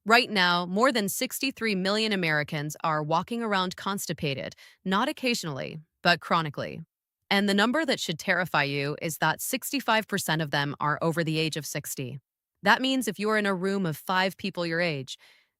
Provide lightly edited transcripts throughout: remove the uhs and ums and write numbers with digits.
Right now, more than 63 million Americans are walking around constipated, not occasionally, but chronically. And the number that should terrify you is that 65% of them are over the age of 60. That means if you're in a room of 5 people your age,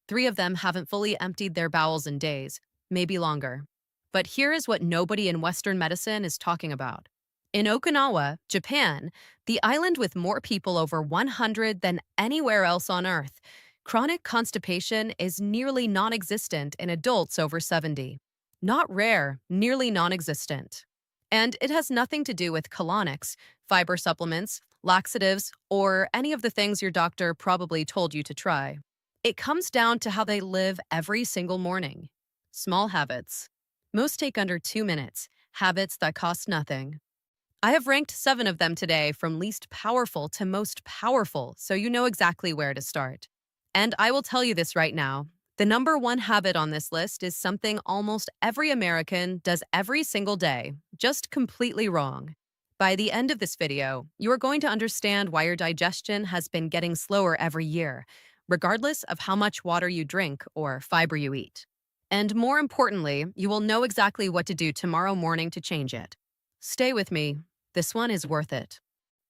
3 of them haven't fully emptied their bowels in days, maybe longer. But here is what nobody in Western medicine is talking about. In Okinawa, Japan, the island with more people over 100 than anywhere else on Earth, chronic constipation is nearly non existent in adults over 70. Not rare, nearly non existent. And it has nothing to do with colonics, fiber supplements, laxatives, or any of the things your doctor probably told you to try. It comes down to how they live every single morning. Small habits. Most take under 2 minutes, habits that cost nothing. I have ranked 7 of them today from least powerful to most powerful, so you know exactly where to start. And I will tell you this right now. The number one habit on this list is something almost every American does every single day, just completely wrong. By the end of this video, you are going to understand why your digestion has been getting slower every year, regardless of how much water you drink or fiber you eat. And more importantly, you will know exactly what to do tomorrow morning to change it. Stay with me. This one is worth it.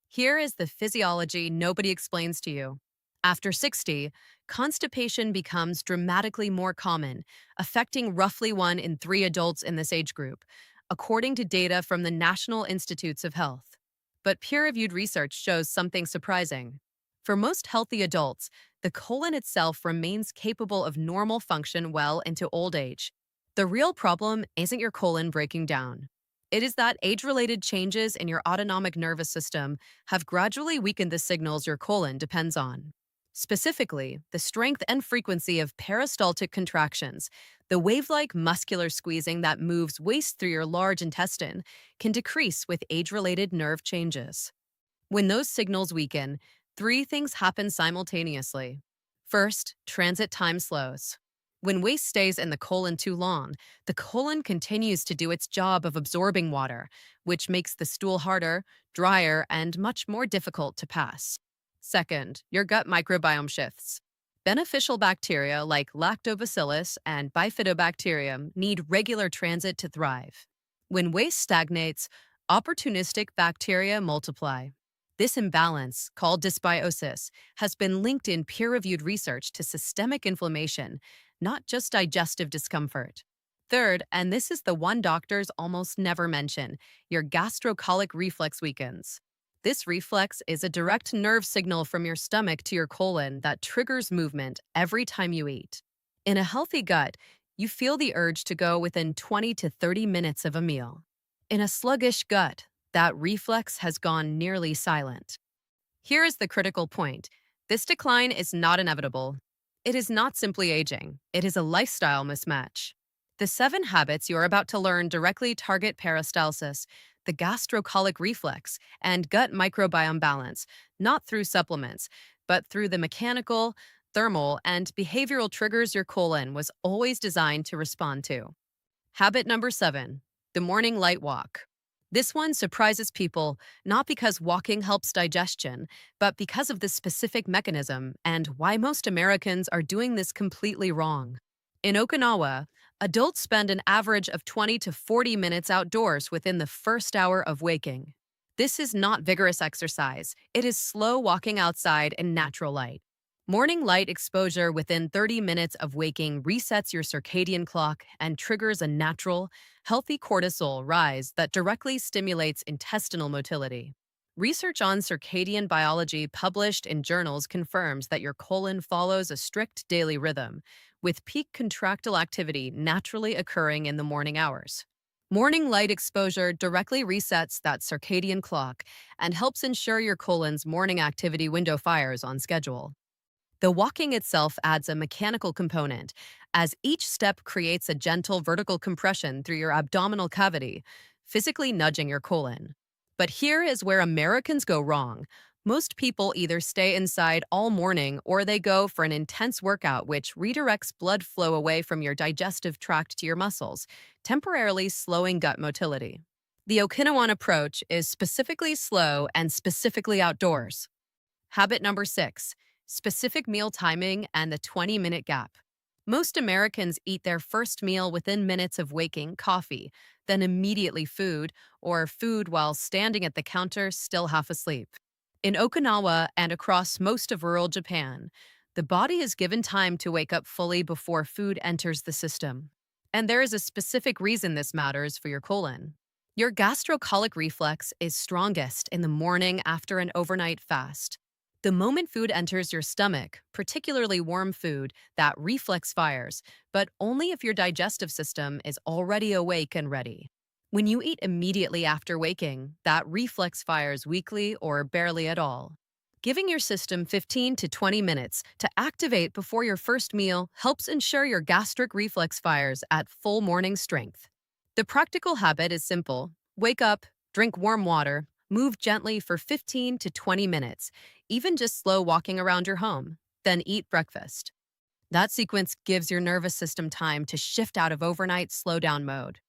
Here is the physiology nobody explains to you. After 60, constipation becomes dramatically more common, affecting roughly 1 in 3 adults in this age group, according to data from the National Institutes of Health. But peer-reviewed research shows something surprising. For most healthy adults, the colon itself remains capable of normal function well into old age. The real problem isn't your colon breaking down. It is that age-related changes in your autonomic nervous system have gradually weakened the signals your colon depends on. Specifically, the strength and frequency of peristaltic contractions, the wave-like muscular squeezing that moves waste through your large intestine, can decrease with age-related nerve changes. When those signals weaken, 3 things happen simultaneously. First, transit time slows. When waste stays in the colon too long, the colon continues to do its job of absorbing water, which makes the stool harder, drier, and much more difficult to pass. Second, your gut microbiome shifts. Beneficial bacteria like lactobacillus and bifidobacterium need regular transit to thrive. When waste stagnates, opportunistic bacteria multiply. This imbalance, called dysbiosis, has been linked in peer-reviewed research to systemic inflammation, not just digestive discomfort. Third, and this is the one doctors almost never mention, your gastrocolic reflex weakens. This reflex is a direct nerve signal from your stomach to your colon that triggers movement every time you eat. In a healthy gut, you feel the urge to go within 20 to 30 minutes of a meal. In a sluggish gut, that reflex has gone nearly silent. Here is the critical point. This decline is not inevitable. It is not simply aging, it is a lifestyle mismatch. The 7 habits you are about to learn directly target peristalsis, the gastrocolic reflex, and gut microbiome balance, not through supplements, but through the mechanical, thermal, and behavioral triggers your colon was always designed to respond to. Habit number 7, the morning light walk. This one surprises people not because walking helps digestion, but because of this specific mechanism and why most Americans are doing this completely wrong. In Okinawa, adults spend an average of 20 to 40 minutes outdoors within the first hour of waking. This is not vigorous exercise, it is slow walking outside in natural light. Morning light exposure within 30 minutes of waking resets your circadian clock and triggers a natural, healthy cortisol rise that directly stimulates intestinal motility. Research on circadian biology published in journals confirms that your colon follows a strict daily rhythm, with peak contractile activity naturally occurring in the morning hours. Morning light exposure directly resets that circadian clock and helps ensure your colon's morning activity window fires on schedule. The walking itself adds a mechanical component, as each step creates a gentle vertical compression through your abdominal cavity, physically nudging your colon. But here is where Americans go wrong. Most people either stay inside all morning or they go for an intense workout which redirects blood flow away from your digestive tract to your muscles, temporarily slowing gut motility. The Okinawan approach is specifically slow and specifically outdoors. Habit number 6, specific meal timing, and the 20-minute gap. Most Americans eat their first meal within minutes of waking, coffee, then immediately food, or food while standing at the counter, still half asleep. In Okinawa and across most of rural Japan, the body is given time to wake up fully before food enters the system. And there is a specific reason this matters for your colon. Your gastrocolic reflex is strongest in the morning after an overnight fast. The moment food enters your stomach, particularly warm food, that reflex fires, but only if your digestive system is already awake and ready. When you eat immediately after waking, that reflex fires weakly or barely at all. Giving your system 15 to 20 minutes to activate before your first meal helps ensure your gastric reflex fires at full morning strength. The practical habit is simple. Wake up, drink warm water, move gently for 15 to 20 minutes, even just slow walking around your home, then eat breakfast. That sequence gives your nervous system time to shift out of overnight slowdown mode.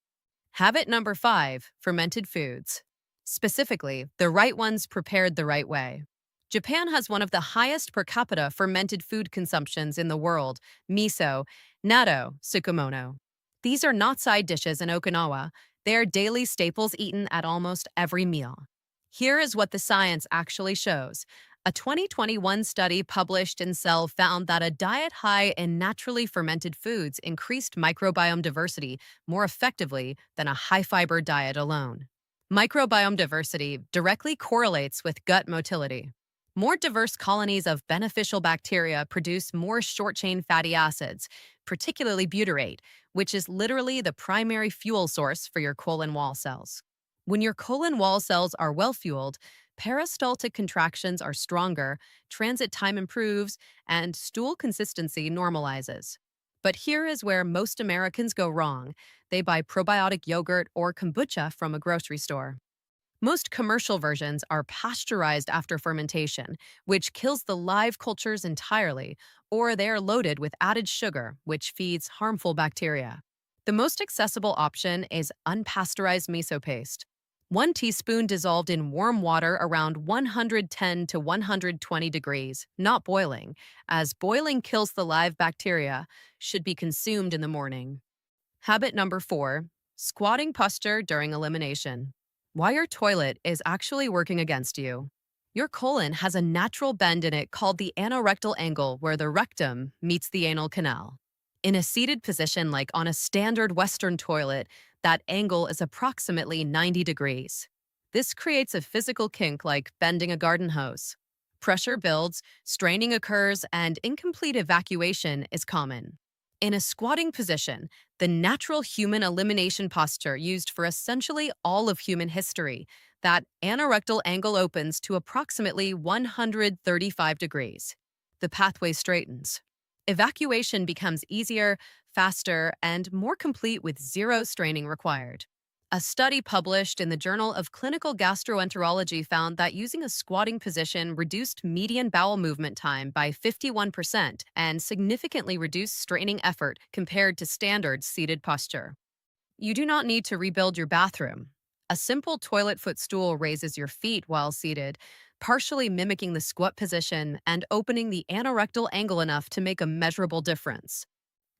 Habit number 5, fermented foods. Specifically, the right ones prepared the right way. Japan has one of the highest per capita fermented food consumptions in the world: miso, natto, tsukemono. These are not side dishes in Okinawa. They are daily staples eaten at almost every meal. Here is what the science actually shows. A 2021 study published in Cell found that a diet high in naturally fermented foods increased microbiome diversity more effectively than a high-fiber diet alone. Microbiome diversity directly correlates with gut motility. More diverse colonies of beneficial bacteria produce more short-chain fatty acids, particularly butyrate, which is literally the primary fuel source for your colon wall cells. When your colon wall cells are well-fueled, peristaltic contractions are stronger, transit time improves, and stool consistency normalizes. But here is where most Americans go wrong. They buy probiotic yogurt or kombucha from a grocery store. Most commercial versions are pasteurized after fermentation, which kills the live cultures entirely, or they are loaded with added sugar, which feeds harmful bacteria. The most accessible option is unpasteurized miso paste. 1 teaspoon dissolved in warm water around 110 to 120 degrees, not boiling, as boiling kills the live bacteria, should be consumed in the morning. Habit number 4, squatting posture during elimination. Why your toilet is actually working against you. Your colon has a natural bend in it called the anorectal angle, where the rectum meets the anal canal. In a seated position like on a standard Western toilet, that angle is approximately 90 degrees. This creates a physical kink like bending a garden hose. Pressure builds, straining occurs, and incomplete evacuation is common. In a squatting position, the natural human elimination posture used for essentially all of human history, that anorectal angle opens to approximately 135 degrees. The pathway straightens. Evacuation becomes easier, faster, and more complete with zero straining required. A study published in the Journal of Clinical Gastroenterology found that using a squatting position reduced median bowel movement time by 51% and significantly reduced straining effort compared to standard seated posture. You do not need to rebuild your bathroom. A simple toilet footstool raises your feet while seated, partially mimicking the squat position and opening the anorectal angle enough to make a measurable difference.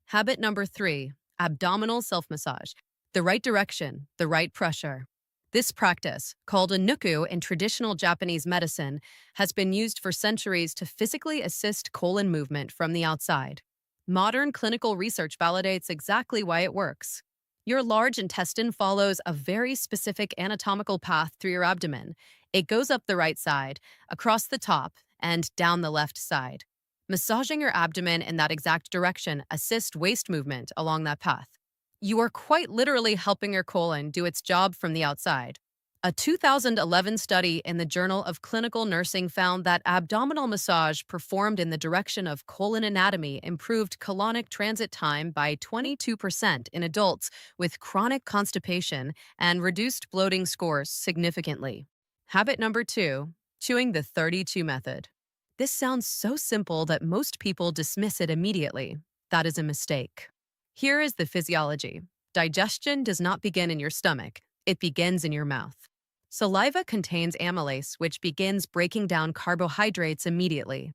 Habit number 3, abdominal self-massage. The right direction, the right pressure. This practice, called a nuku in traditional Japanese medicine, has been used for centuries to physically assist colon movement from the outside. Modern clinical research validates exactly why it works. Your large intestine follows a very specific anatomical path through your abdomen. It goes up the right side, across the top, and down the left side. Massaging your abdomen in that exact direction assists waste movement along that path. You are quite literally helping your colon do its job from the outside. A 2011 study in the Journal of Clinical Nursing found that abdominal massage performed in the direction of colon anatomy improved colonic transit time by 22% in adults with chronic constipation and reduced bloating scores significantly. Habit number 2, chewing the 32 method. This sounds so simple that most people dismiss it immediately. That is a mistake. Here is the physiology. Digestion does not begin in your stomach. It begins in your mouth. Saliva contains amylase, which begins breaking down carbohydrates immediately.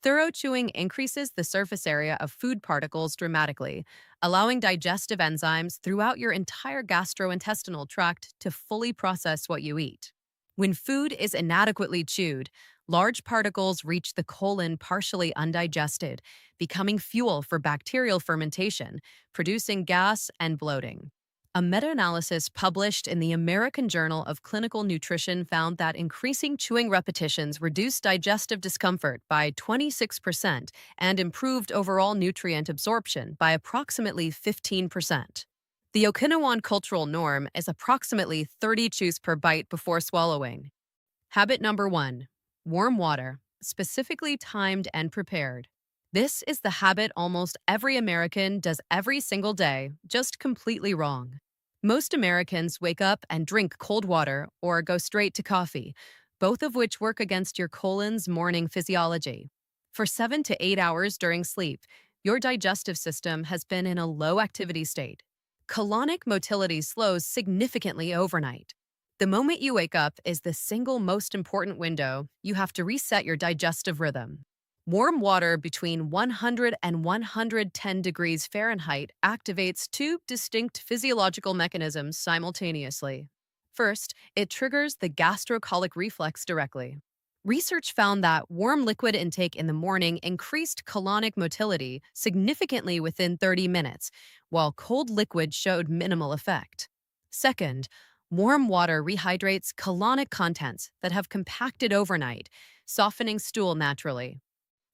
Thorough chewing increases the surface area of food particles dramatically, allowing digestive enzymes throughout your entire gastrointestinal tract to fully process what you eat. When food is inadequately chewed, large particles reach the colon partially undigested, becoming fuel for bacterial fermentation, producing gas and bloating. A meta analysis published in the American Journal of Clinical Nutrition found that increasing chewing repetitions reduced digestive discomfort by 26% and improved overall nutrient absorption by approximately 15%. The Okinawan cultural norm is approximately 30 chews per bite before swallowing. Habit number 1: warm water, specifically timed and prepared. This is the habit almost every American does every single day, just completely wrong. Most Americans wake up and drink cold water or go straight to coffee, both of which work against your colon's morning physiology. For 7 to 8 hours during sleep, your digestive system has been in a low activity state. Colonic motility slows significantly overnight. The moment you wake up is the single most important window you have to reset your digestive rhythm. Warm water between 100 and 110 degrees Fahrenheit activates two distinct physiological mechanisms simultaneously. First, it triggers the gastrocolic reflex directly. Research found that warm liquid intake in the morning increased colonic motility significantly within 30 minutes, while cold liquid showed minimal effect. Second, warm water rehydrates colonic contents that have compacted overnight, softening stool naturally.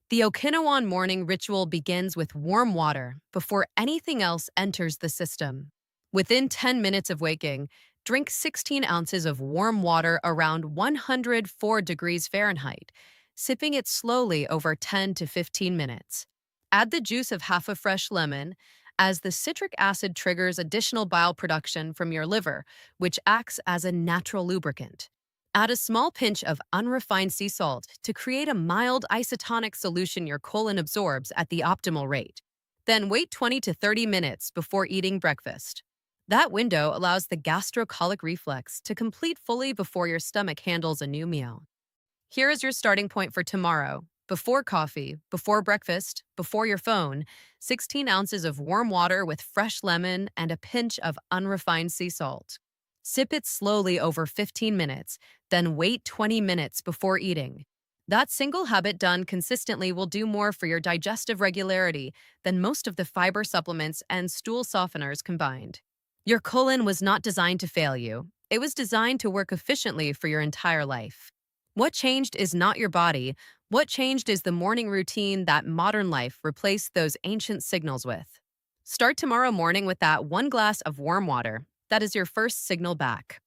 The Okinawan morning ritual begins with warm water before anything else enters the system. Within 10 minutes of waking, drink 16 ounces of warm water around 104 degrees Fahrenheit, sipping it slowly over 10 to 15 minutes. Add the juice of half a fresh lemon, as the citric acid triggers additional bile production from your liver, which acts as a natural lubricant. Add a small pinch of unrefined sea salt to create a mild isotonic solution your colon absorbs at the optimal rate. Then wait 20 to 30 minutes before eating breakfast. That window allows the gastrocolic reflex to complete fully before your stomach handles a new meal. Here is your starting point for tomorrow. Before coffee, before breakfast, before your phone, 16 ounces of warm water with fresh lemon and a pinch of unrefined sea salt. Sip it slowly over 15 minutes, then wait 20 minutes before eating. That single habit done consistently will do more for your digestive regularity than most of the fiber supplements and stool softeners combined. Your colon was not designed to fail you. It was designed to work efficiently for your entire life. What changed is not your body. What changed is the morning routine that modern life replaced those ancient signals with. Start tomorrow morning with that one glass of warm water. That is your first signal back.